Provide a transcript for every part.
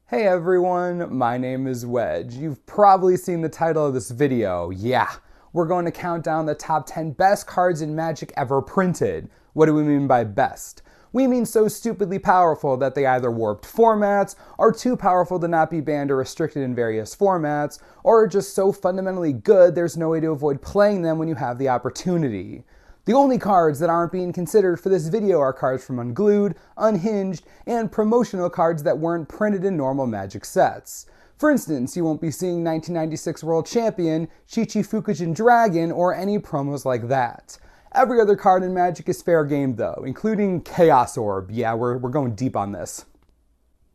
Hey everyone, my name is Wedge. You've probably seen the title of this video. Yeah, we're going to count down the top 10 best cards in Magic ever printed. What do we mean by best? We mean so stupidly powerful that they either warped formats, are too powerful to not be banned or restricted in various formats, or are just so fundamentally good there's no way to avoid playing them when you have the opportunity. The only cards that aren't being considered for this video are cards from Unglued, Unhinged, and promotional cards that weren't printed in normal Magic sets. For instance, you won't be seeing 1996 World Champion, Chi-Chi-Fukujin Dragon, or any promos like that. Every other card in Magic is fair game though, including Chaos Orb. Yeah, we're going deep on this.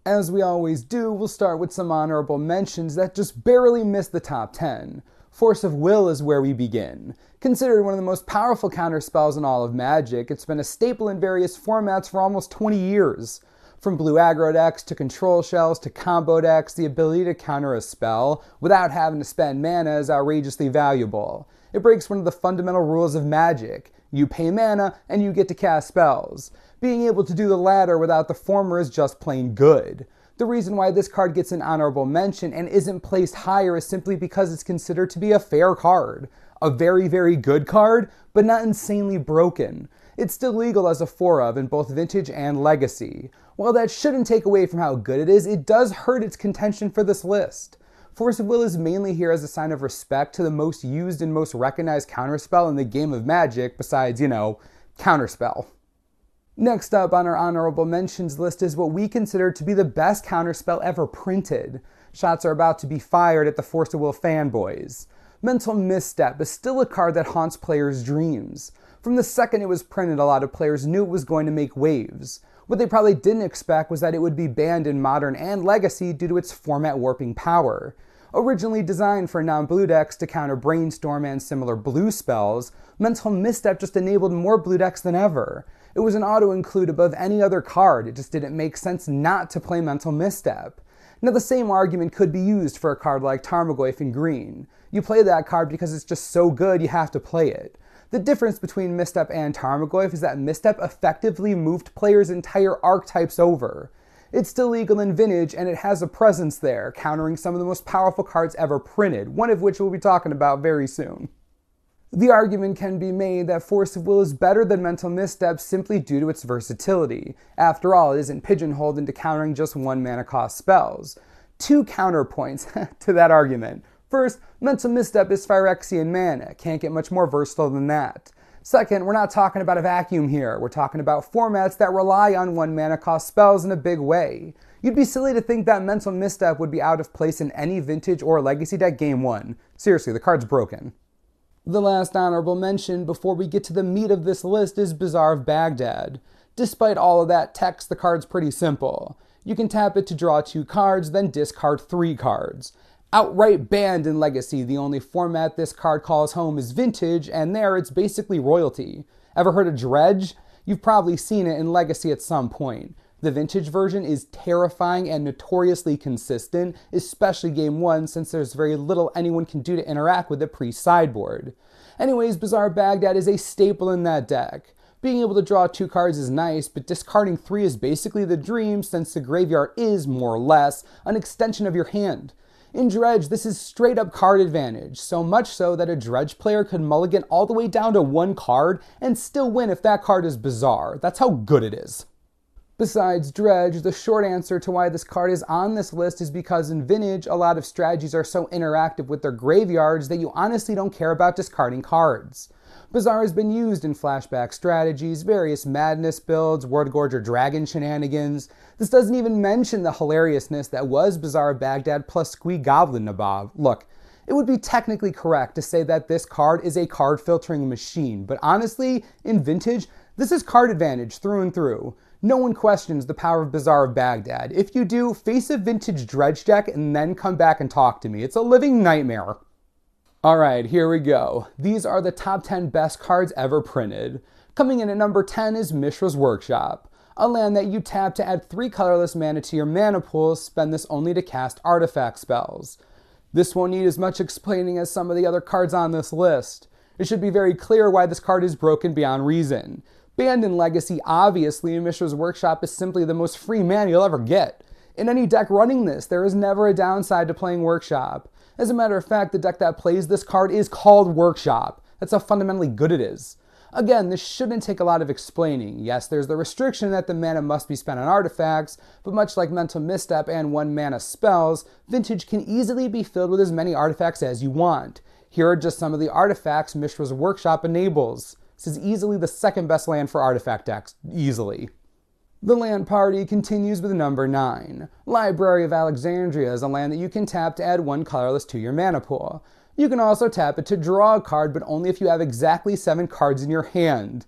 As we always do, we'll start with some honorable mentions that just barely missed the top 10. Force of Will is where we begin. Considered one of the most powerful counter spells in all of Magic, it's been a staple in various formats for almost 20 years. From blue aggro decks to control shells to combo decks, the ability to counter a spell without having to spend mana is outrageously valuable. It breaks one of the fundamental rules of Magic. You pay mana and you get to cast spells. Being able to do the latter without the former is just plain good. The reason why this card gets an honorable mention and isn't placed higher is simply because it's considered to be a fair card. A very, very good card, but not insanely broken. It's still legal as a 4 of in both Vintage and Legacy. While that shouldn't take away from how good it is, it does hurt its contention for this list. Force of Will is mainly here as a sign of respect to the most used and most recognized counterspell in the game of Magic, besides, counterspell. Next up on our honorable mentions list is what we consider to be the best counterspell ever printed. Shots are about to be fired at the Force of Will fanboys. Mental Misstep is still a card that haunts players' dreams. From the second it was printed, a lot of players knew it was going to make waves. What they probably didn't expect was that it would be banned in Modern and Legacy due to its format warping power. Originally designed for non-blue decks to counter Brainstorm and similar blue spells, Mental Misstep just enabled more blue decks than ever. It was an auto-include above any other card, it just didn't make sense not to play Mental Misstep. Now the same argument could be used for a card like Tarmogoyf in green. You play that card because it's just so good you have to play it. The difference between Misstep and Tarmogoyf is that Misstep effectively moved players' entire archetypes over. It's still legal in Vintage and it has a presence there, countering some of the most powerful cards ever printed, one of which we'll be talking about very soon. The argument can be made that Force of Will is better than Mental Misstep simply due to its versatility. After all, it isn't pigeonholed into countering just one mana cost spells. Two counterpoints to that argument. First, Mental Misstep is Phyrexian mana, can't get much more versatile than that. Second, we're not talking about a vacuum here, we're talking about formats that rely on one mana cost spells in a big way. You'd be silly to think that Mental Misstep would be out of place in any Vintage or Legacy deck game 1. Seriously, the card's broken. The last honorable mention before we get to the meat of this list is Bazaar of Baghdad. Despite all of that text, the card's pretty simple. You can tap it to draw 2 cards, then discard 3 cards. Outright banned in Legacy, the only format this card calls home is Vintage, and there it's basically royalty. Ever heard of Dredge? You've probably seen it in Legacy at some point. The Vintage version is terrifying and notoriously consistent, especially game 1 since there's very little anyone can do to interact with it pre-sideboard. Anyways, Bazaar of Baghdad is a staple in that deck. Being able to draw 2 cards is nice, but discarding 3 is basically the dream since the graveyard is, more or less, an extension of your hand. In Dredge, this is straight up card advantage, so much so that a Dredge player could mulligan all the way down to 1 card and still win if that card is Bazaar. That's how good it is. Besides Dredge, the short answer to why this card is on this list is because in Vintage, a lot of strategies are so interactive with their graveyards that you honestly don't care about discarding cards. Bazaar has been used in flashback strategies, various madness builds, Wordgorger Dragon shenanigans. This doesn't even mention the hilariousness that was Bazaar of Baghdad plus Squee Goblin Nabob. Look, it would be technically correct to say that this card is a card filtering machine, but honestly, in Vintage, this is card advantage through and through. No one questions the power of Bazaar of Baghdad. If you do, face a Vintage Dredge deck and then come back and talk to me. It's a living nightmare. Alright, here we go. These are the top 10 best cards ever printed. Coming in at number 10 is Mishras Workshop. A land that you tap to add 3 colorless mana to your mana pool, spend this only to cast artifact spells. This won't need as much explaining as some of the other cards on this list. It should be very clear why this card is broken beyond reason. Banned in Legacy, obviously, Mishras Workshop is simply the most free mana you'll ever get. In any deck running this, there is never a downside to playing Workshop. As a matter of fact, the deck that plays this card is called Workshop. That's how fundamentally good it is. Again, this shouldn't take a lot of explaining. Yes, there's the restriction that the mana must be spent on artifacts, but much like Mental Misstep and 1-mana spells, Vintage can easily be filled with as many artifacts as you want. Here are just some of the artifacts Mishras Workshop enables. This is easily the second best land for artifact decks, easily. The land party continues with number 9. Library of Alexandria is a land that you can tap to add 1 colorless to your mana pool. You can also tap it to draw a card, but only if you have exactly 7 cards in your hand.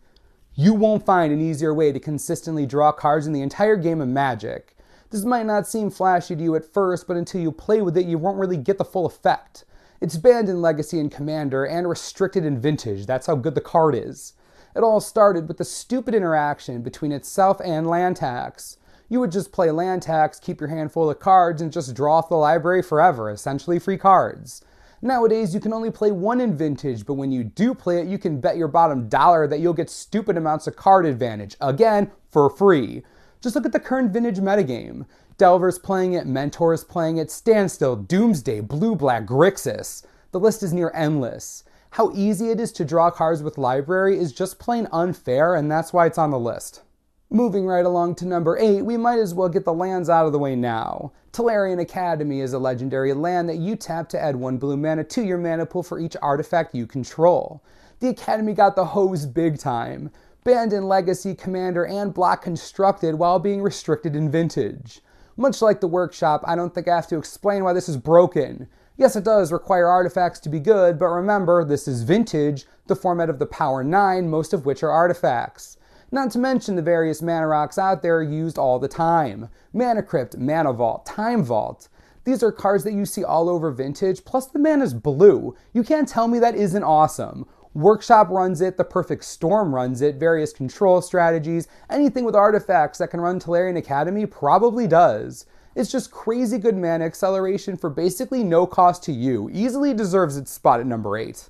You won't find an easier way to consistently draw cards in the entire game of Magic. This might not seem flashy to you at first, but until you play with it, you won't really get the full effect. It's banned in Legacy and Commander, and restricted in Vintage. That's how good the card is. It all started with the stupid interaction between itself and land tax. You would just play land tax, keep your hand full of cards, and just draw off the library forever, essentially free cards. Nowadays, you can only play 1 in Vintage, but when you do play it, you can bet your bottom dollar that you'll get stupid amounts of card advantage, again, for free. Just look at the current Vintage metagame. Delver's playing it, Mentor's playing it, Standstill, Doomsday, Blue-Black, Grixis. The list is near endless. How easy it is to draw cards with Library is just plain unfair, and that's why it's on the list. Moving right along to number 8, we might as well get the lands out of the way now. Tellurian Academy is a legendary land that you tap to add 1 blue mana to your mana pool for each artifact you control. The Academy got the hose big time. Banned in Legacy, Commander, and Block Constructed while being restricted in Vintage. Much like the Workshop, I don't think I have to explain why this is broken. Yes, it does require artifacts to be good, but remember, this is Vintage, the format of the Power 9, most of which are artifacts. Not to mention the various mana rocks out there used all the time. Mana Crypt, Mana Vault, Time Vault. These are cards that you see all over Vintage, plus the mana's blue. You can't tell me that isn't awesome. Workshop runs it, the Perfect Storm runs it, various control strategies, anything with artifacts that can run Tellurian Academy probably does. It's just crazy good mana acceleration for basically no cost to you. Easily deserves its spot at number 8.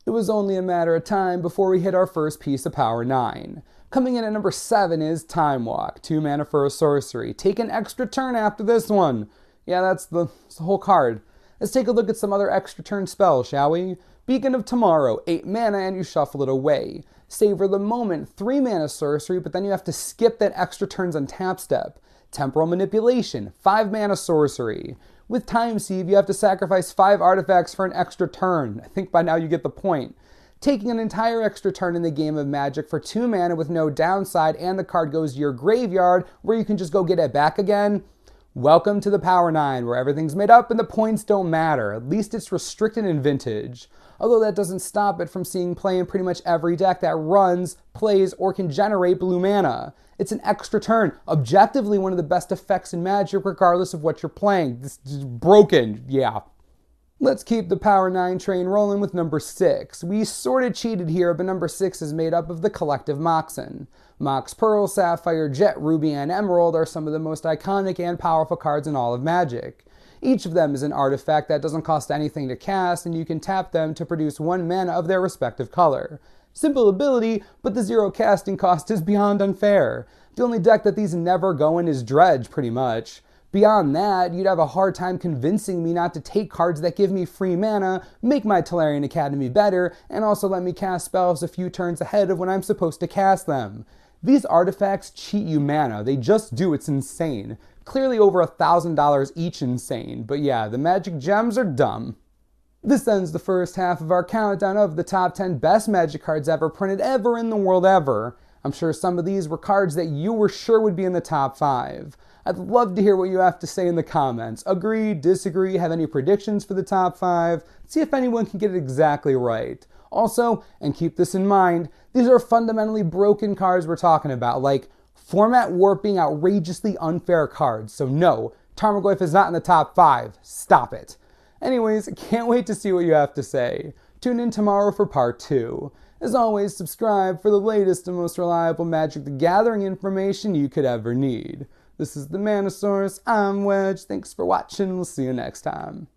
It was only a matter of time before we hit our first piece of Power 9. Coming in at number 7 is Time Walk, 2 mana for a sorcery. Take an extra turn after this one. Yeah, that's the whole card. Let's take a look at some other extra turn spells, shall we? Beacon of Tomorrow, 8 mana and you shuffle it away. Savor the Moment, 3 mana sorcery, but then you have to skip that extra turns on tap step. Temporal Manipulation, 5 mana sorcery. With Time Sieve, you have to sacrifice 5 artifacts for an extra turn. I think by now you get the point. Taking an entire extra turn in the game of Magic for 2 mana with no downside, and the card goes to your graveyard where you can just go get it back again. Welcome to the Power 9, where everything's made up and the points don't matter. At least it's restricted in Vintage. Although that doesn't stop it from seeing play in pretty much every deck that runs, plays, or can generate blue mana. It's an extra turn. Objectively one of the best effects in Magic regardless of what you're playing. This is broken, yeah. Let's keep the Power 9 train rolling with number 6. We sorta cheated here, but number 6 is made up of the collective Moxon. Mox Pearl, Sapphire, Jet, Ruby, and Emerald are some of the most iconic and powerful cards in all of Magic. Each of them is an artifact that doesn't cost anything to cast, and you can tap them to produce 1 mana of their respective color. Simple ability, but the 0 casting cost is beyond unfair. The only deck that these never go in is Dredge, pretty much. Beyond that, you'd have a hard time convincing me not to take cards that give me free mana, make my Tellurian Academy better, and also let me cast spells a few turns ahead of when I'm supposed to cast them. These artifacts cheat you mana, they just do, it's insane. Clearly over $1,000 each insane, but yeah, the Magic gems are dumb. This ends the first half of our countdown of the top 10 best Magic cards ever printed ever in the world ever. I'm sure some of these were cards that you were sure would be in the top 5. I'd love to hear what you have to say in the comments. Agree, disagree, have any predictions for the top 5? See if anyone can get it exactly right. Also, and keep this in mind, these are fundamentally broken cards we're talking about, like format warping, outrageously unfair cards. So no, Tarmogoyf is not in the top 5. Stop it. Anyways, can't wait to see what you have to say. Tune in tomorrow for part 2. As always, subscribe for the latest and most reliable Magic the Gathering information you could ever need. This is the Manosaurus, I'm Wedge, thanks for watching, we'll see you next time.